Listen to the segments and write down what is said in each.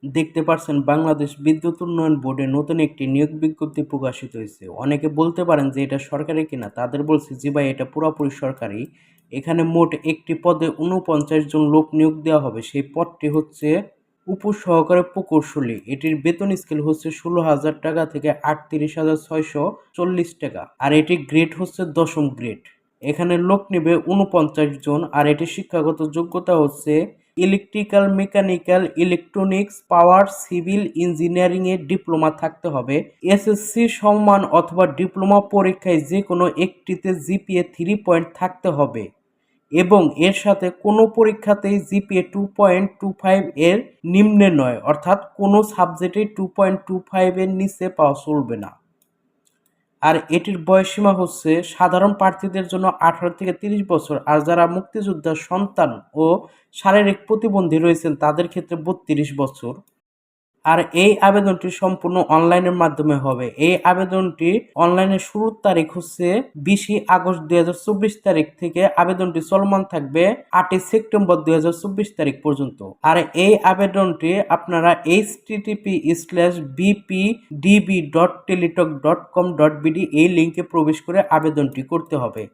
দেখতে পারছেন বাংলাদেশ বিদ্যুৎ উন্নয়ন বোর্ডে নতুন একটি নিয়োগ বিজ্ঞপ্তি প্রকাশিত হয়েছে। অনেকে বলতে পারেন যে এটা সরকারি কিনা, তাদের বলছি জি ভাই এটা পুরোপুরি সরকারি। এখানে মোট একটি পদে 49 জন লোক নিয়োগ দেওয়া হবে। সেই পদটি হচ্ছে উপসহকারী প্রকৌশলী। এটির বেতন স্কেল হচ্ছে 16,000 টাকা থেকে 38,640 টাকা, আর এটির গ্রেড হচ্ছে 10ম গ্রেড। এখানে লোক নেবে 49 জন, আর এটির শিক্ষাগত যোগ্যতা হচ্ছে ইলেকট্রিক্যাল, মেকানিক্যাল, ইলেকট্রনিক্স, পাওয়ার, সিভিল ইঞ্জিনিয়ারিং এ ডিপ্লোমা থাকতে হবে। এসএসসি সম্মান অথবা ডিপ্লোমা পরীক্ষায় যে কোনো একটিতে জিপিএ 3 পয়েন্ট থাকতে হবে এবং এর সাথে কোনো পরীক্ষাতেই জিপিএ 2.25 এর নিম্নে নয়, অর্থাৎ কোনো সাবজেক্টে 2.25 এর নিচে পাওয়া চলবে না। আর এটির বয়সসীমা হচ্ছে সাধারণ প্রার্থীদের জন্য 18 থেকে 30 বছর, আর যারা মুক্তিযোদ্ধার সন্তান ও শারীরিক প্রতিবন্ধী রয়েছেন তাদের ক্ষেত্রে 32 বছর। আর এই আবেদনটি সম্পূর্ণ অনলাইনের মাধ্যমে হবে। এই আবেদনটি অনলাইনের শুরুর তারিখ হচ্ছে 20 আগস্ট 2024 তারিখ থেকে আবেদনটি চলমান থাকবে 8 সেপ্টেম্বর 2024 তারিখ পর্যন্ত। আর এই আবেদনটি আপনারা https://bpdb.teletalk.com.bd এই লিঙ্কে প্রবেশ করে আবেদনটি করতে হবে।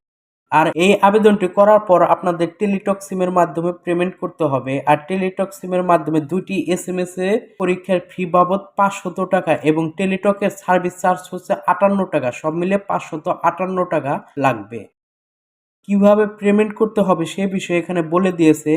আর এই আবেদনটি করার পর আপনাদের টেলিটক সিমের মাধ্যমে পেমেন্ট করতে হবে। আর টেলিটক সিমের মাধ্যমে 2টি এসএমএস এ পরীক্ষার ফি বাবদ 500 টাকা এবং টেলিটকের সার্ভিস চার্জ হচ্ছে 58 টাকা, সব মিলে 558 টাকা লাগবে। কিভাবে পেমেন্ট করতে হবে সে বিষয়ে এখানে বলে দিয়েছে।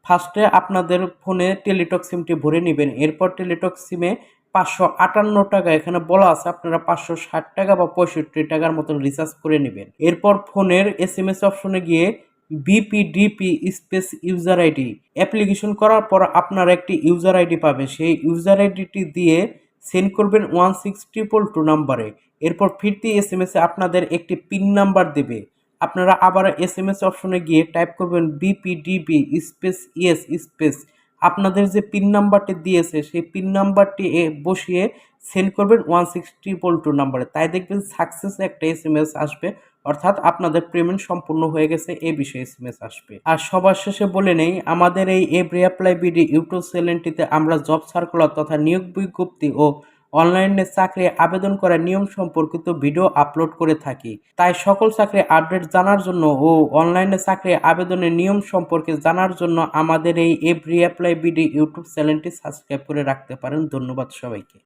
ফার্স্টে আপনাদের ফোনে টেলিটক সিমটি ভরে নেবেন, এরপর টেলিটক সিমে 558 টাকা এখানে বলা আছে, আপনারা 560 টাকা বা 65 টাকার মতন রিচার্জ করে নেবেন। এরপর ফোনের এসএমএস অপশনে গিয়ে বিপিডিপি স্পেস ইউজার আইডি অ্যাপ্লিকেশন করার পর আপনারা একটি ইউজার আইডি পাবে, সেই ইউজার আইডিটি দিয়ে সেন্ড করবেন 16222 নাম্বারে। এরপর ফিরতি এসএমএস এ আপনাদের একটি পিন নাম্বার দেবে, আপনারা আবার এসএমএস অপশনে গিয়ে টাইপ করবেন বিপিডিবি স্পেস ইয়েস স্পেস আপনাদের যে পিন নাম্বারটি দিয়েছে সেই পিন নাম্বারটি বসিয়ে সেন্ড করবেন 16222 নাম্বারে। তাই দেখবেন সাকসেস একটা এসএমএস আসবে, অর্থাৎ আপনাদের পেমেন্ট সম্পূর্ণ হয়ে গেছে এই বিষয়ে এসএমএস আসবে। আর সবার শেষে বলে নেই, আমাদের এই এভরি অ্যাপ্লাই বিডি ইউটিউব চ্যানেলটিতে আমরা জব সার্কুলার তথা নিয়োগ বিজ্ঞপ্তি ও অনলাইনে চাকরি আবেদন করার নিয়ম সম্পর্কিত ভিডিও আপলোড করে থাকি। তাই সকল চাকরি আপডেট জানার জন্য ও অনলাইনে চাকরি আবেদনের নিয়ম সম্পর্কে জানার জন্য আমাদের এই এভরি অ্যাপ্লাই বিডি ইউটিউব চ্যানেলটি সাবস্ক্রাইব করে রাখতে পারেন। ধন্যবাদ সবাইকে।